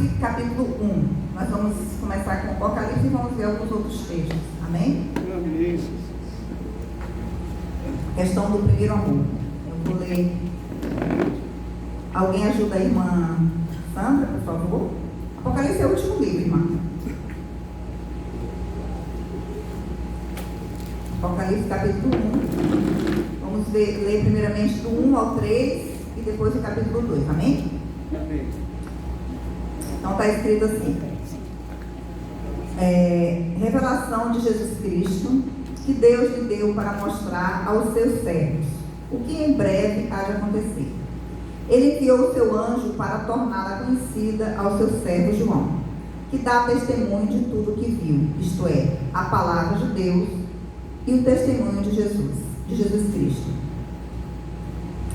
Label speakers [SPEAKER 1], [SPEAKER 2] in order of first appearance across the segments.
[SPEAKER 1] Apocalipse, capítulo 1. Nós vamos começar com o Apocalipse e vamos ver alguns outros textos. Amém?
[SPEAKER 2] Amém.
[SPEAKER 1] Questão do primeiro amor. Eu vou ler. Alguém ajuda a irmã Sandra, por favor? Apocalipse é o último livro, irmã. Apocalipse, capítulo 1. Vamos ler primeiramente do 1 ao 3 e depois o capítulo 2. Amém?
[SPEAKER 2] Amém.
[SPEAKER 1] Então está escrito assim: revelação de Jesus Cristo, que Deus lhe deu para mostrar aos seus servos o que em breve há de acontecer. Ele enviou o seu anjo para torná-la conhecida ao seu servo João, que dá testemunho de tudo o que viu, isto é, a palavra de Deus e o testemunho de Jesus Cristo.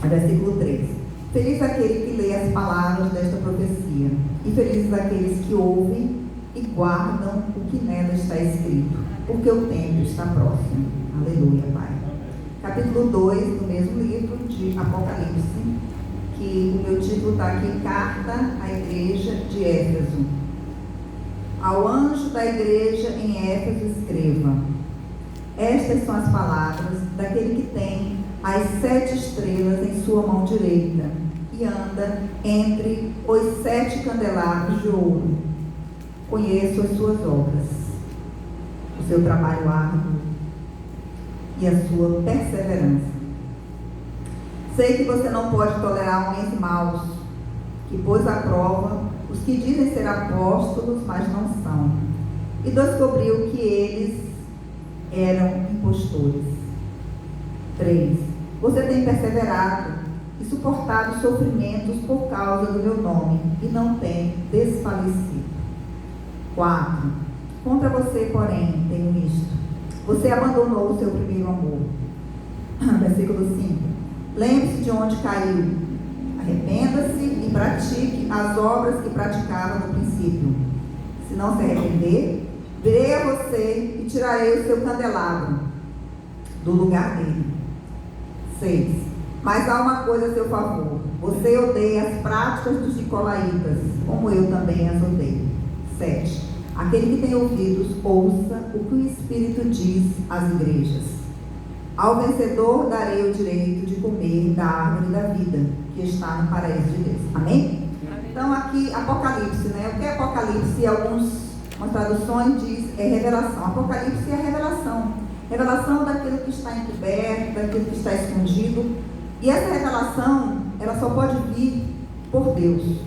[SPEAKER 1] Versículo 3. Feliz aquele que lê as palavras desta profecia, e felizes aqueles que ouvem e guardam o que nela está escrito, porque o tempo está próximo. Aleluia, Pai. Capítulo 2 do mesmo livro de Apocalipse, que o meu título está aqui: Carta à Igreja de Éfeso. Ao anjo da igreja em Éfeso escreva: estas são as palavras daquele que tem as 7 estrelas em sua mão direita e anda entre os 7 candelabros de ouro. Conheço as suas obras, o seu trabalho árduo e a sua perseverança. Sei que você não pode tolerar homens maus, que pôs à prova os que dizem ser apóstolos, mas não são, e descobriu que eles eram impostores. 3. Você tem perseverado e suportado sofrimentos por causa do meu nome e não tem desfalecido. 4. Contra você, porém, tenho isto: você abandonou o seu primeiro amor. Versículo 5. Lembre-se de onde caiu. Arrependa-se e pratique as obras que praticava no princípio. Se não se arrepender, virei a você e tirarei o seu candelabro do lugar dele. 6. Mas há uma coisa a seu favor: você odeia as práticas dos nicolaítas, como eu também as odeio. 7. Aquele que tem ouvidos, ouça o que o Espírito diz às igrejas. Ao vencedor darei o direito de comer da árvore da vida, que está no paraíso de Deus. Amém?
[SPEAKER 2] Amém.
[SPEAKER 1] Então aqui, Apocalipse, né? O que é Apocalipse? Algumas traduções diz revelação. Apocalipse é a revelação. Revelação daquilo que está encoberto, daquilo que está escondido. E essa revelação, ela só pode vir por Deus.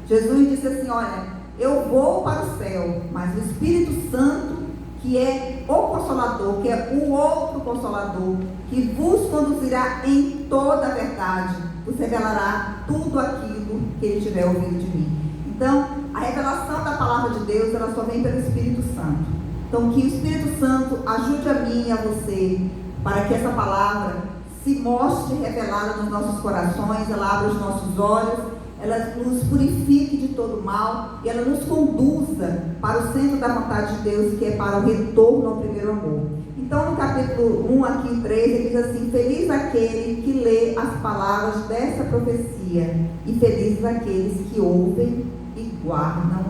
[SPEAKER 1] Jesus disse assim: olha, eu vou para o céu, mas o Espírito Santo, que é o Consolador, que é o outro Consolador, que vos conduzirá em toda a verdade, vos revelará tudo aquilo que ele tiver ouvido de mim. Então, a revelação da palavra de Deus, ela só vem pelo Espírito Santo. Então, que o Espírito Santo ajude a mim e a você, para que essa palavra se mostre revelada nos nossos corações, ela abra os nossos olhos, ela nos purifique de todo mal e ela nos conduza para o centro da vontade de Deus, que é para o retorno ao primeiro amor. Então, no capítulo 1, aqui 3, ele diz assim: feliz aquele que lê as palavras dessa profecia e felizes aqueles que ouvem e guardam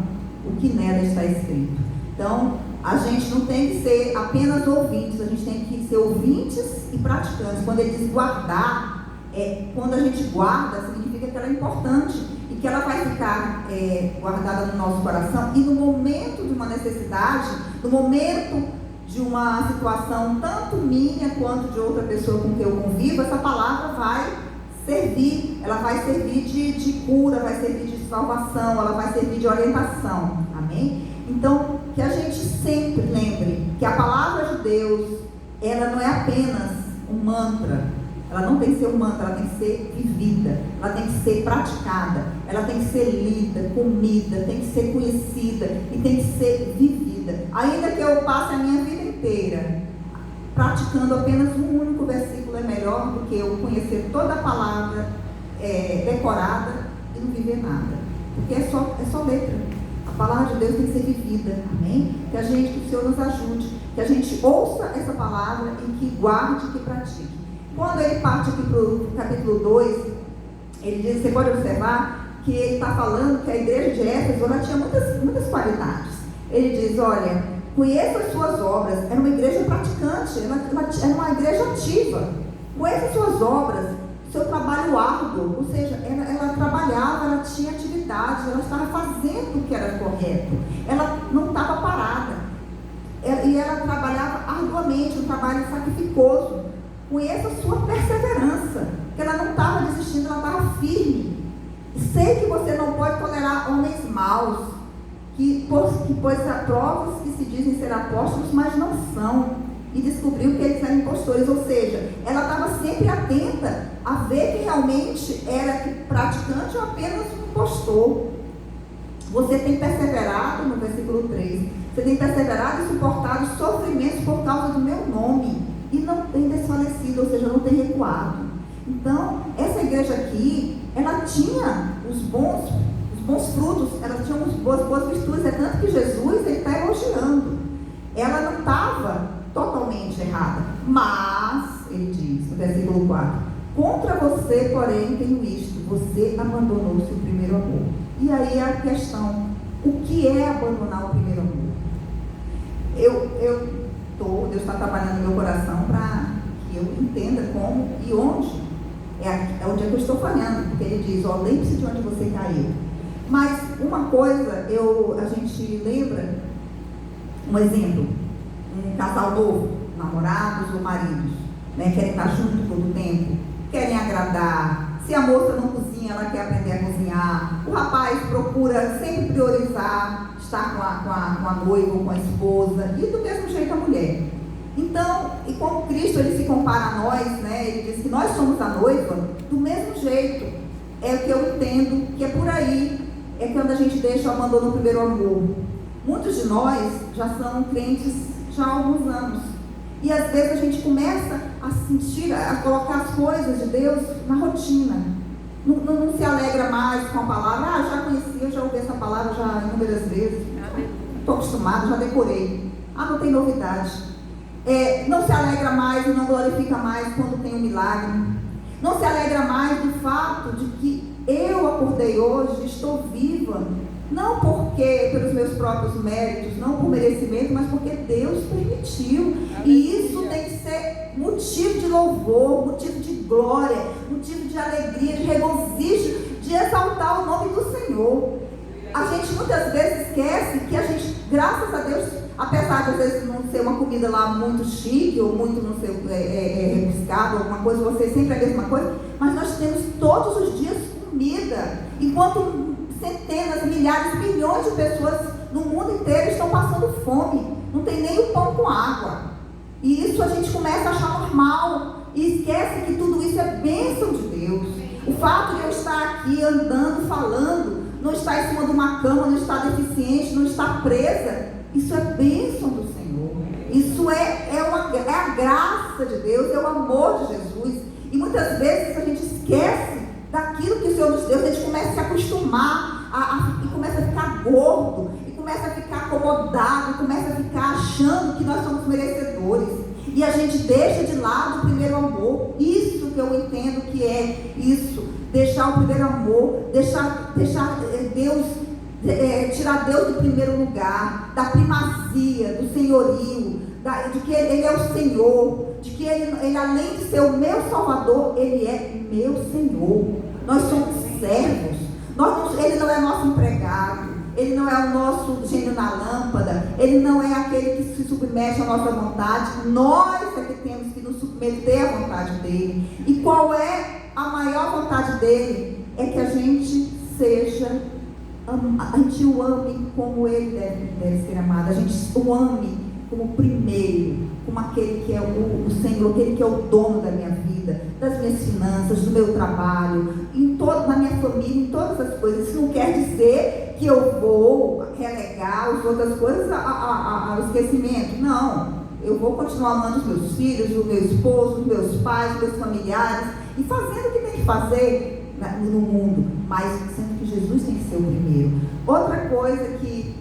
[SPEAKER 1] o que nela está escrito. Então, a gente não tem que ser apenas ouvintes, a gente tem que ser ouvintes e praticantes. Quando ele diz guardar, quando a gente guarda, significa que ela é importante e que ela vai ficar guardada no nosso coração, e no momento de uma necessidade, no momento de uma situação tanto minha quanto de outra pessoa com quem eu convivo, essa palavra vai servir, ela vai servir de cura, vai servir de salvação, ela vai servir de orientação. Amém? Então, que a gente sempre lembre que a palavra de Deus, ela não é apenas um mantra. Ela não tem que ser um mantra, ela tem que ser vivida, ela tem que ser praticada, ela tem que ser lida, comida, tem que ser conhecida e tem que ser vivida. Ainda que eu passe a minha vida inteira praticando apenas um único versículo, é melhor do que eu conhecer toda a palavra decorada e não viver nada, porque é só letra. A palavra de Deus tem que ser vivida. Amém? Que o Senhor nos ajude, que a gente ouça essa palavra e que guarde e que pratique. Quando ele parte aqui para o capítulo 2, ele diz, você pode observar que ele está falando que a igreja de Éfeso ela tinha muitas qualidades. Ele diz, olha, conheça as suas obras. Era uma igreja praticante, era uma igreja ativa. Conheça as suas obras, seu trabalho árduo, ou seja, ela trabalhava, ela tinha atividade, ela estava fazendo o que era correto, ela não estava parada, e ela trabalhava arduamente, um trabalho sacrificoso. Conheça a sua perseverança, que ela não estava desistindo, ela estava firme. Sei que você não pode tolerar homens maus, pois há provas que se dizem ser apóstolos, mas não são. E descobriu que eles eram impostores, ou seja, ela estava sempre atenta a ver que realmente era praticante ou apenas um impostor. Você tem perseverado, no versículo 3, você tem perseverado e suportado sofrimentos por causa do meu nome, e não tem desfalecido, ou seja, não tem recuado. Então, essa igreja aqui, ela tinha os bons frutos, ela tinha boas virtudes, é tanto que Jesus está elogiando. Ela não estava totalmente errada, mas, ele diz no versículo 4, contra você, porém, tenho isto, você abandonou o seu primeiro amor. E aí a questão, o que é abandonar o primeiro amor? Deus está trabalhando no meu coração para que eu entenda como e onde onde é que eu estou falhando, porque ele diz, lembre-se de onde você caiu. Mas uma coisa, a gente lembra, um exemplo, um casal novo, namorados ou maridos, né, querem estar juntos todo o tempo, querem agradar. Se a moça não cozinha, ela quer aprender a cozinhar. O rapaz procura sempre priorizar estar com a noiva ou com a esposa, e do mesmo jeito a mulher. Então, e como Cristo ele se compara a nós, né, ele diz que nós somos a noiva, do mesmo jeito, é o que eu entendo que é por aí, é quando a gente deixa o abandono no primeiro amor. Muitos de nós já são crentes já há alguns anos, e às vezes a gente começa a colocar as coisas de Deus na rotina, não se alegra mais com a palavra, já conheci, eu já ouvi essa palavra já inúmeras vezes, estou acostumado, já decorei, não tem novidade. Não se alegra mais e não glorifica mais quando tem um milagre, não se alegra mais do fato de que eu acordei hoje, estou viva, não porque pelos meus próprios méritos, não por merecimento, mas porque Deus permitiu. E isso tem que ser motivo de louvor, motivo de glória, motivo de alegria, de regozijo, de exaltar o nome do Senhor. A gente muitas vezes esquece que a gente, graças a Deus, apesar de às vezes não ser uma comida lá muito chique, ou muito não ser rebuscada, alguma coisa, você sempre é a mesma coisa, mas nós temos todos os dias comida, enquanto centenas, milhares, milhões de pessoas no mundo inteiro estão passando fome, não tem nem o pão com água, e isso a gente começa a achar normal, e esquece que tudo isso é bênção de Deus. O fato de eu estar aqui andando, falando, não estar em cima de uma cama, não estar deficiente, não estar presa, isso é bênção do Senhor, isso é a graça de Deus, é o amor de Jesus. E muitas vezes a gente esquece daquilo que o Senhor nos deu, a gente começa a se acostumar e começa a ficar gordo, e começa a ficar acomodado, e começa a ficar achando que nós somos merecedores, e a gente deixa de lado o primeiro amor. Isso que eu entendo que é isso, deixar o primeiro amor, deixar Deus, tirar Deus do primeiro lugar, da primazia, do senhorio, de que Ele é o Senhor, de que ele além de ser o meu Salvador, Ele é meu Senhor. Nós somos servos, Ele não é nosso empregado, Ele não é o nosso gênio na lâmpada, Ele não é aquele que se submete à nossa vontade. Nós é que temos que nos submeter à vontade dEle. E qual é a maior vontade dEle? É que a gente o ame como Ele deve ser amado, a gente o ame como primeiro, como aquele que é o Senhor, aquele que é o dono da minha vida, das minhas finanças, do meu trabalho, na minha família, em todas as coisas. Isso não quer dizer que eu vou relegar as outras coisas ao esquecimento. Não, eu vou continuar amando os meus filhos, o meu esposo, os meus pais, os meus familiares, e fazendo o que tem que fazer no mundo, mas sendo que Jesus tem que ser o primeiro. Outra coisa que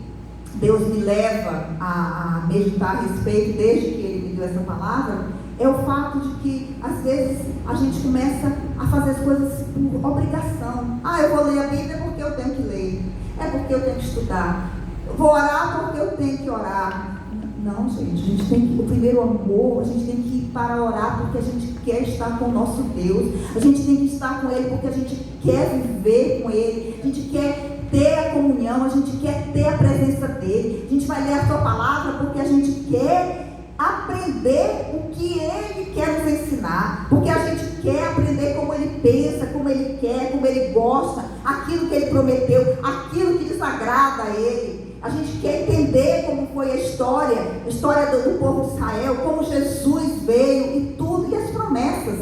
[SPEAKER 1] Deus me leva a meditar a respeito, desde que Ele me deu essa palavra, é o fato de que, às vezes, a gente começa a fazer as coisas por obrigação. Eu vou ler a Bíblia porque eu tenho que ler, é porque eu tenho que estudar, vou orar porque eu tenho que orar. Não, gente, a gente tem que, o primeiro amor, a gente tem que ir para orar porque a gente quer estar com o nosso Deus, a gente tem que estar com Ele porque a gente quer viver com Ele, a gente quer ter a comunhão, a gente quer ter a presença dEle, a gente vai ler a sua palavra porque a gente quer aprender o que Ele quer nos ensinar, porque a gente quer aprender como Ele pensa, como Ele quer, como Ele gosta, aquilo que Ele prometeu, aquilo que desagrada a Ele. A gente quer entender como foi a história do povo de Israel, como Jesus veio e tudo, e as promessas.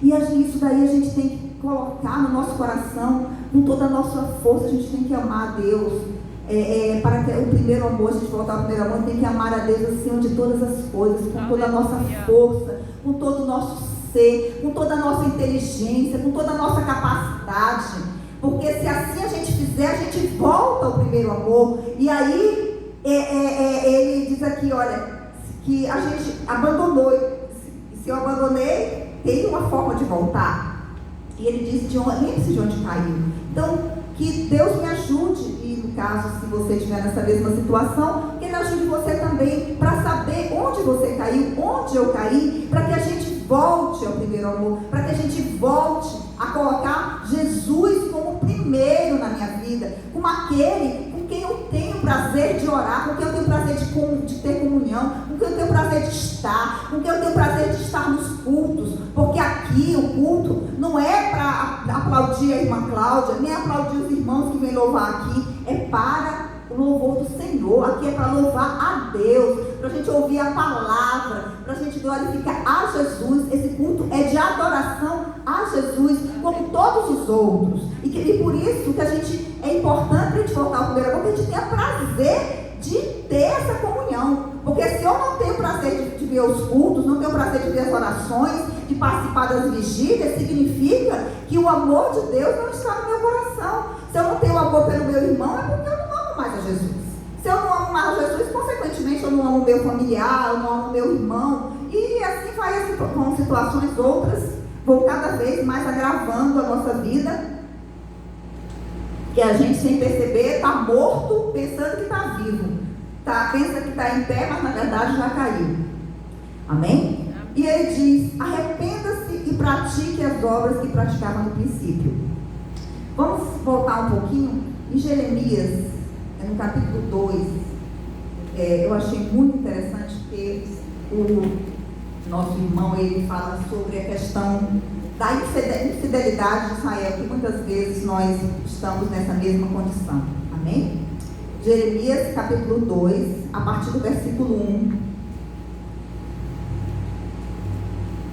[SPEAKER 1] E isso daí a gente tem que colocar no nosso coração, com toda a nossa força. A gente tem que amar a Deus. Para que o primeiro amor, a gente voltar ao primeiro amor, tem que amar a Deus acima de todas as coisas, com toda a nossa força, com todo o nosso ser, com toda a nossa inteligência, com toda a nossa capacidade. Porque se assim a gente fizer, a gente volta ao primeiro amor. E aí, ele diz aqui, olha, que a gente abandonou. Se eu abandonei, tem uma forma de voltar. E ele diz, lembre-se de onde caiu. Então, que Deus me ajude, e no caso, se você estiver nessa mesma situação, que Ele ajude você também, para saber onde você caiu, onde eu caí, para que a gente volte ao primeiro amor, para que a gente volte a colocar Jesus como primeiro na minha vida, como aquele com quem eu tenho prazer de orar, com quem eu tenho prazer de ter comunhão, com quem eu tenho prazer de estar, com quem eu tenho prazer de estar nos cultos, porque aqui o culto não é para aplaudir a irmã Cláudia, nem aplaudir os irmãos que vêm louvar aqui, é para o louvor do Senhor. Aqui é para louvar a Deus, para a gente ouvir a palavra, para a gente glorificar a Jesus. Esse culto é de adoração a Jesus, como todos os outros. E por isso que é importante a gente voltar ao primeiro amor, que a gente tenha prazer de ter essa comunhão. Porque se eu não tenho prazer de ver os cultos, não tenho prazer de ver as orações, de participar das vigílias, significa que o amor de Deus não está no meu coração. Se eu não tenho amor pelo meu irmão, é porque eu não amo mais a Jesus. Se eu não amo mais a Jesus, consequentemente eu não amo o meu familiar, eu não amo o meu irmão. E assim vai com situações outras, vão cada vez mais agravando a nossa vida, que a gente, sem perceber, está morto pensando que está vivo. Pensa que está em pé, mas na verdade já caiu. Amém? E ele diz, arrependa-se e pratique as obras que praticava no princípio. Vamos voltar um pouquinho em Jeremias, no capítulo 2. Eu achei muito interessante porque o nosso irmão, ele fala sobre a questão da infidelidade de Israel, que muitas vezes nós estamos nessa mesma condição. Amém? Jeremias capítulo 2, a partir do versículo 1,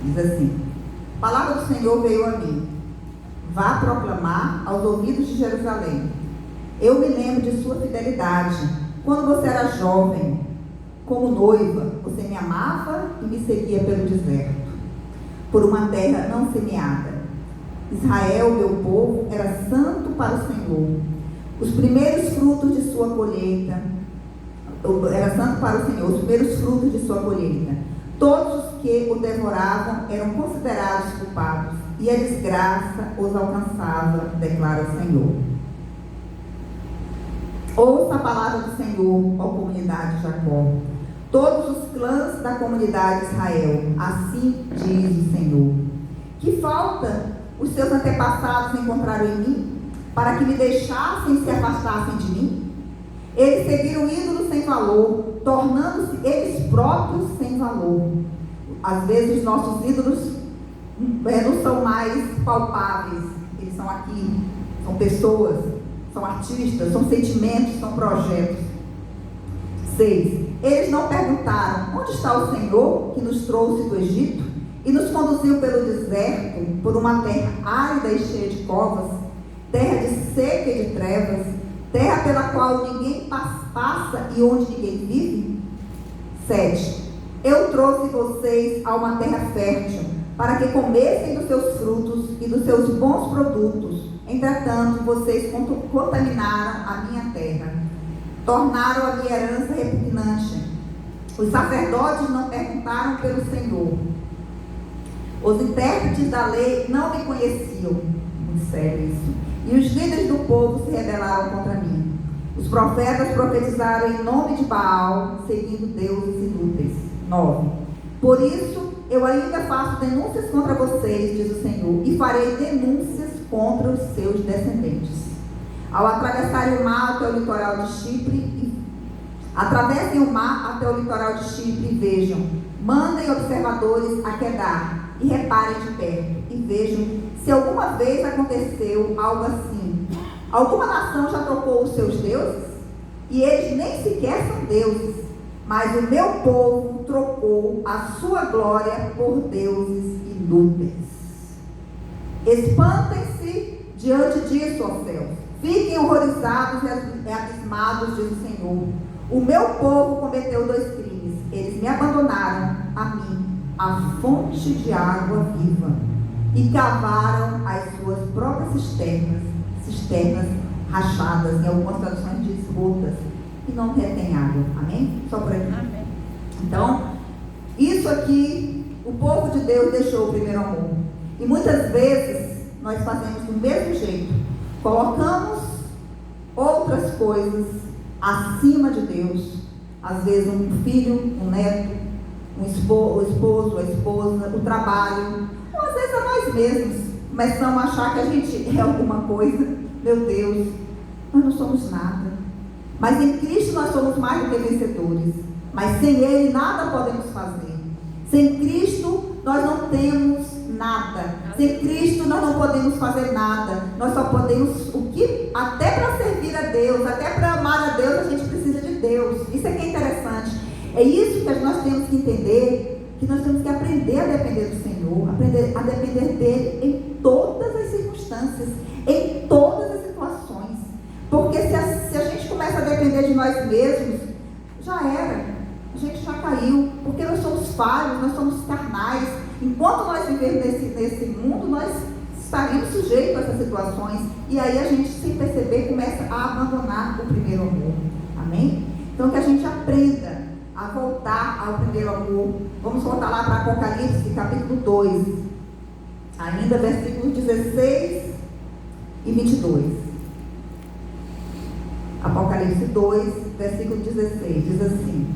[SPEAKER 1] diz assim: a palavra do Senhor veio a mim, vá proclamar aos ouvidos de Jerusalém, eu me lembro de sua fidelidade, quando você era jovem, como noiva, você me amava e me seguia pelo deserto, por uma terra não semeada. Israel, meu povo, era santo para o Senhor. Os primeiros frutos de sua colheita, era santo para o Senhor, os primeiros frutos de sua colheita. Todos os que o devoravam eram considerados culpados, e a desgraça os alcançava, declara o Senhor. Ouça a palavra do Senhor, ó comunidade de Jacó, todos os clãs da comunidade de Israel, assim diz o Senhor. Que falta os seus antepassados encontraram em mim, para que me deixassem e se afastassem de mim? Eles seguiram ídolos sem valor, tornando-se eles próprios sem valor. Às vezes os nossos ídolos não são mais palpáveis, eles são aqui, são pessoas, são artistas, são sentimentos, são projetos. 6. Eles não perguntaram, onde está o Senhor que nos trouxe do Egito e nos conduziu pelo deserto, por uma terra árida e cheia de covas, terra de seca e de trevas, terra pela qual ninguém passa e onde ninguém vive? 7. Eu trouxe vocês a uma terra fértil, para que comessem dos seus frutos e dos seus bons produtos. Entretanto, vocês contaminaram a minha terra, tornaram a minha herança repugnante. Os sacerdotes não perguntaram pelo Senhor. Os intérpretes da lei não me conheciam. Muito sério isso. e os líderes do povo se rebelaram contra mim. Os profetas profetizaram em nome de Baal, seguindo deuses inúteis. 9. Por isso, eu ainda faço denúncias contra vocês, diz o Senhor, e farei denúncias contra os seus descendentes. Ao atravessarem o mar até o litoral de Chipre, atravessem o mar até o litoral de Chipre e vejam. Mandem observadores a Quedar e reparem de perto e vejam se alguma vez aconteceu algo assim. Alguma nação já trocou os seus deuses? E eles nem sequer são deuses. Mas o meu povo trocou a sua glória por deuses inúteis. Espantem-se diante disso, ó céus. Fiquem horrorizados e abismados, diz o Senhor. O meu povo cometeu 2 crimes. Eles me abandonaram, a mim, a fonte de água viva, e cavaram as suas próprias cisternas rachadas, em algumas traduções diz rotas, e não retém água. Amém? Só por aqui. Amém. Então, isso aqui, o povo de Deus deixou o primeiro amor. E muitas vezes, nós fazemos do mesmo jeito. Colocamos outras coisas acima de Deus. Às vezes um filho, um neto, o esposo, a esposa, o trabalho. Ou às vezes a nós mesmos. Começamos a achar que a gente é alguma coisa. Meu Deus, nós não somos nada. Mas em Cristo nós somos mais do que vencedores. Mas sem Ele nada podemos fazer. Sem Cristo nós não temos nada. Sem Cristo nós não podemos fazer nada. Nós só podemos o que? Até para servir a Deus, até para amar a Deus, a gente precisa de Deus. Isso aqui é interessante. É isso que nós temos que entender, que nós temos que aprender a depender do Senhor, aprender a depender dele em todas as circunstâncias, em todas as situações. Porque se a gente começa a depender de nós mesmos, já era. A gente já caiu, porque nós somos falhos, nós somos carnais. Enquanto nós vivemos nesse mundo, nós estaremos sujeitos a essas situações. E aí a gente, sem perceber, começa a abandonar o primeiro amor. Amém? Então que a gente aprenda a voltar ao primeiro amor. Vamos voltar lá para Apocalipse, capítulo 2. Ainda versículos 16 e 22. Apocalipse 2, versículo 16, diz assim: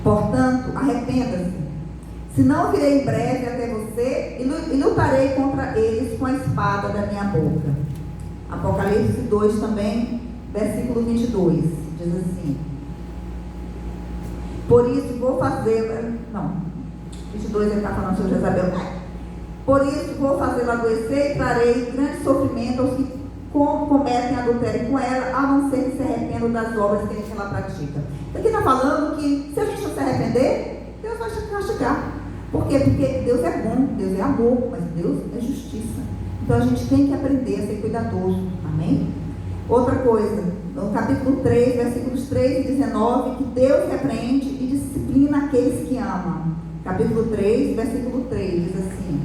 [SPEAKER 1] portanto, arrependa-se, senão virei em breve até você e lutarei contra eles com a espada da minha boca. Apocalipse 2 também, versículo 22, diz assim: por isso vou fazer, 22 ele está falando sobre Jezabel. Por isso vou fazê-la adoecer e trarei grande sofrimento aos que cometem adultério com ela, a não ser que se arrependam das obras que ela pratica. Aqui está falando que se a gente não se arrepender, Deus vai te castigar. Por quê? Porque Deus é bom, Deus é amor, mas Deus é justiça. Então a gente tem que aprender a ser cuidadoso. Amém? Outra coisa, no capítulo 3, versículos 3 e 19, que Deus repreende e disciplina aqueles que amam. Capítulo 3, versículo 3, diz assim,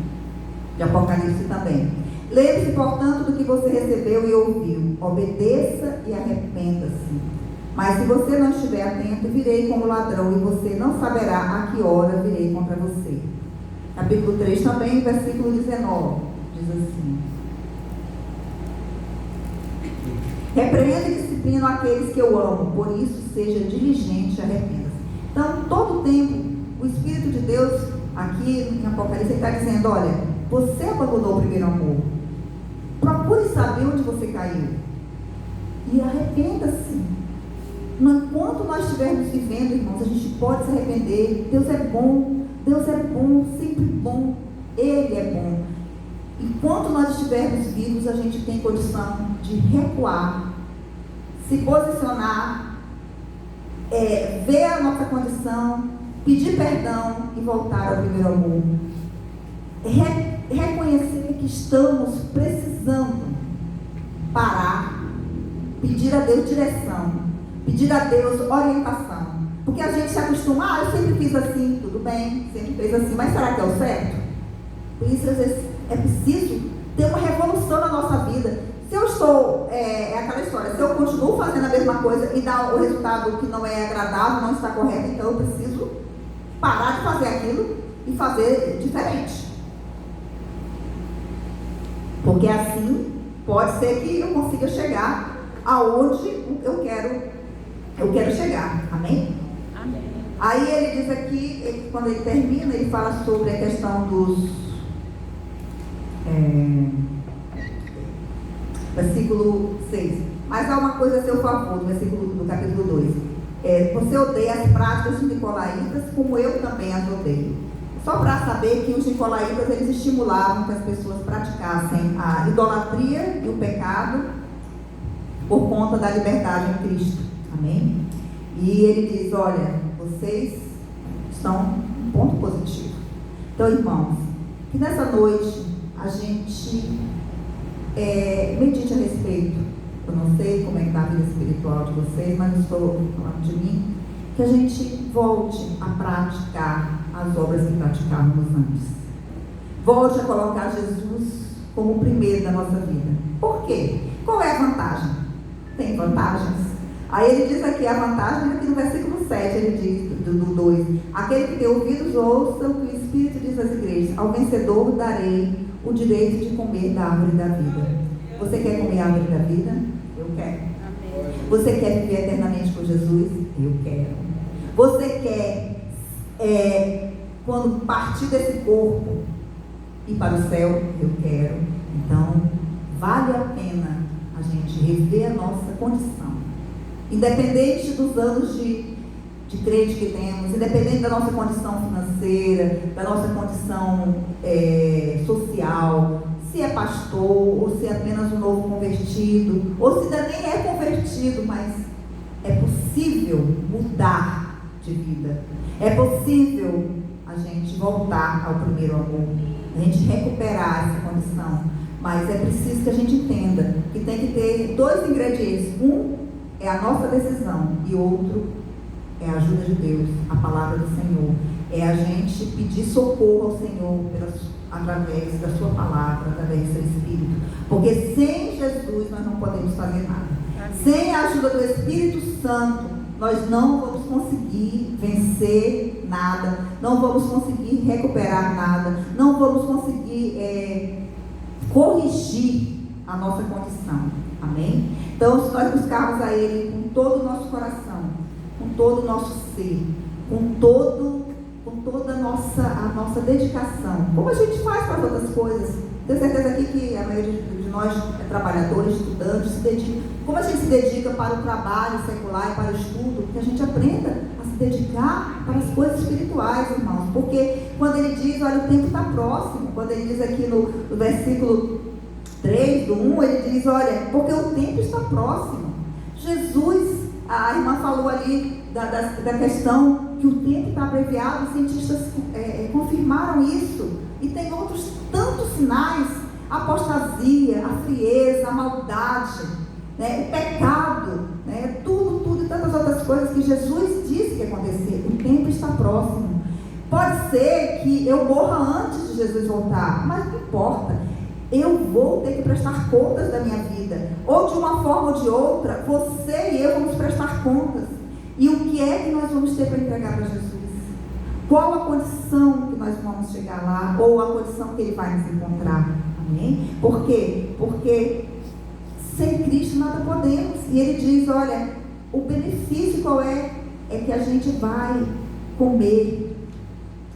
[SPEAKER 1] de Apocalipse também: lembre-se, portanto, do que você recebeu e ouviu. Obedeça e arrependa-se. Mas se você não estiver atento, virei como ladrão e você não saberá a que hora virei contra você. Capítulo 3 também, versículo 19, diz assim: repreendo e disciplino aqueles que eu amo, por isso seja diligente e arrependa-se. Então, todo o tempo, o Espírito de Deus, aqui em Apocalipse, está dizendo: olha, você abandonou o primeiro amor. Procure saber onde você caiu. E arrependa-se. Enquanto nós estivermos vivendo, irmãos, a gente pode se arrepender. Deus é bom, sempre bom. Ele é bom. Enquanto nós estivermos vivos, a gente tem condição de recuar, se posicionar, ver a nossa condição, pedir perdão e voltar ao primeiro amor. Reconhecer que estamos precisando parar, pedir a Deus direção, pedir a Deus orientação. Porque a gente se acostuma: eu sempre fiz assim, tudo bem, sempre fez assim, mas será que é o certo? Por isso, às vezes, é preciso ter uma revolução na nossa vida. Se eu estou, é aquela história, se eu continuo fazendo a mesma coisa e dá o resultado que não é agradável, não está correto, então eu preciso parar de fazer aquilo e fazer diferente. Porque assim Pode ser que eu consiga chegar aonde eu quero chegar. Amém?
[SPEAKER 2] Amém.
[SPEAKER 1] Aí ele diz aqui, quando ele termina, ele fala sobre a questão dos versículo 6. Mas há uma coisa a seu favor, do capítulo 2. Você odeia as práticas dos nicolaítas, como eu também as odeio. Só para saber que os nicolaítas, eles estimulavam que as pessoas praticassem a idolatria e o pecado por conta da liberdade em Cristo. Amém? E ele diz, olha, vocês estão em um ponto positivo. Então, irmãos, que nessa noite a gente medite a respeito. Eu não sei como é que está a vida espiritual de vocês, mas eu estou falando de mim. Que a gente volte a praticar as obras que praticávamos antes. Volte a colocar Jesus como o primeiro da nossa vida. Por quê? Qual é a vantagem? Tem vantagens? Aí ele diz aqui, a vantagem, aqui no versículo 7, ele diz, do 2. Aquele que tem ouvidos, ouça o que o Espírito diz às igrejas. Ao vencedor darei o direito de comer da árvore da vida. Você quer comer a árvore da vida? Eu quero.
[SPEAKER 2] Amém.
[SPEAKER 1] Você quer viver eternamente com Jesus? Eu quero. Você quer, quando partir desse corpo, ir para o céu? Eu quero. Então, vale a pena a gente rever a nossa condição. Independente dos anos de crente que temos, independente da nossa condição financeira, da nossa condição social, se é pastor, ou se é apenas um novo convertido, ou se ainda nem é convertido, mas é possível mudar de vida. É possível a gente voltar ao primeiro amor, a gente recuperar essa condição, mas é preciso que a gente entenda que tem que ter dois ingredientes. Um é a nossa decisão e outro é a ajuda de Deus, a palavra do Senhor. É a gente pedir socorro ao Senhor através da sua palavra, através do seu Espírito. Porque sem Jesus nós não podemos fazer nada.
[SPEAKER 2] Amém.
[SPEAKER 1] Sem a ajuda do Espírito Santo, nós não vamos conseguir vencer nada, não vamos conseguir recuperar nada, não vamos conseguir corrigir a nossa condição. Amém? Então, se nós buscarmos a Ele com todo o nosso coração, com todo o nosso ser, com toda a nossa dedicação, como a gente faz para as outras coisas. Tenho certeza aqui que a maioria de nós é trabalhador, estudante, se dedica. Como a gente se dedica para o trabalho secular e para o estudo, que a gente aprenda a se dedicar para as coisas espirituais, irmãos. Porque quando ele diz, olha, o tempo está próximo, quando ele diz aqui no versículo 3 do 1, ele diz, olha, porque o tempo está próximo. Jesus, a irmã falou ali da questão que o tempo está abreviado, os cientistas confirmaram isso, e tem outros tantos sinais, a apostasia, a frieza, a maldade, né, o pecado, né, tudo e tantas outras coisas que Jesus disse que ia acontecer. O tempo está próximo. Pode ser que eu morra antes de Jesus voltar, mas não importa. Eu vou ter que prestar contas da minha vida, ou de uma forma ou de outra, você e eu vamos prestar contas. E o que é que nós vamos ter para entregar para Jesus? Qual a condição que nós vamos chegar lá, ou a condição que Ele vai nos encontrar? Amém? Por quê? Porque sem Cristo nada podemos. E Ele diz, olha, o benefício qual é? É que a gente vai comer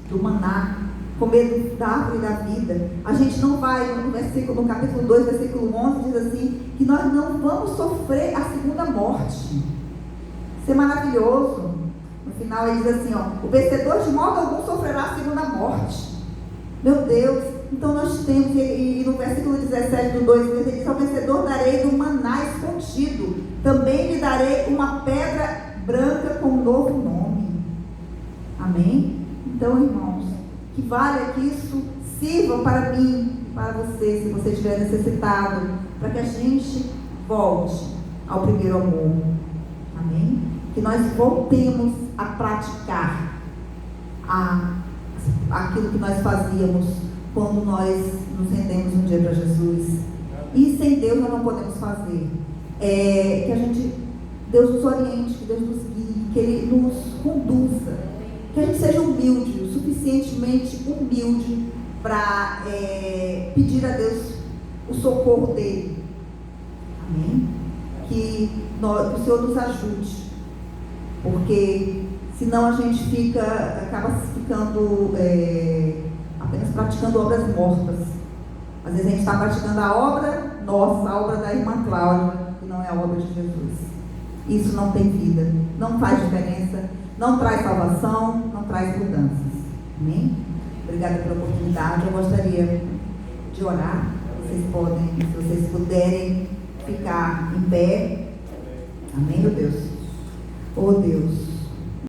[SPEAKER 1] do maná, comer da árvore da vida. A gente não vai, no capítulo 2, versículo 11, diz assim, que nós não vamos sofrer a segunda morte. Isso é maravilhoso. No final ele diz assim, ó, o vencedor de modo algum sofrerá a segunda morte. Meu Deus, então nós temos, e no versículo 17 do 2, ele diz, ao vencedor darei do maná escondido, também lhe darei uma pedra branca com um novo nome. Amém? Então, irmãos, que valha que isso sirva para mim, para você, se você estiver necessitado, para que a gente volte ao primeiro amor. Amém? Que nós voltemos a praticar aquilo que nós fazíamos quando nós nos rendemos um dia para Jesus. E sem Deus nós não podemos fazer. Que Deus nos oriente, que Deus nos guie, que Ele nos conduza, que a gente seja humilde, o suficientemente humilde para pedir a Deus o socorro dEle, Amém? Que o Senhor nos ajude, porque senão a gente acaba ficando apenas praticando obras mortas. Às vezes a gente está praticando a obra nossa, a obra da irmã Cláudia, que não é a obra de Jesus. Isso não tem vida, não faz diferença, não traz salvação, não traz mudanças. Amém? Obrigada pela oportunidade. Eu gostaria de orar. Vocês podem, se vocês puderem, ficar em pé. Amém, meu Deus? Oh Deus.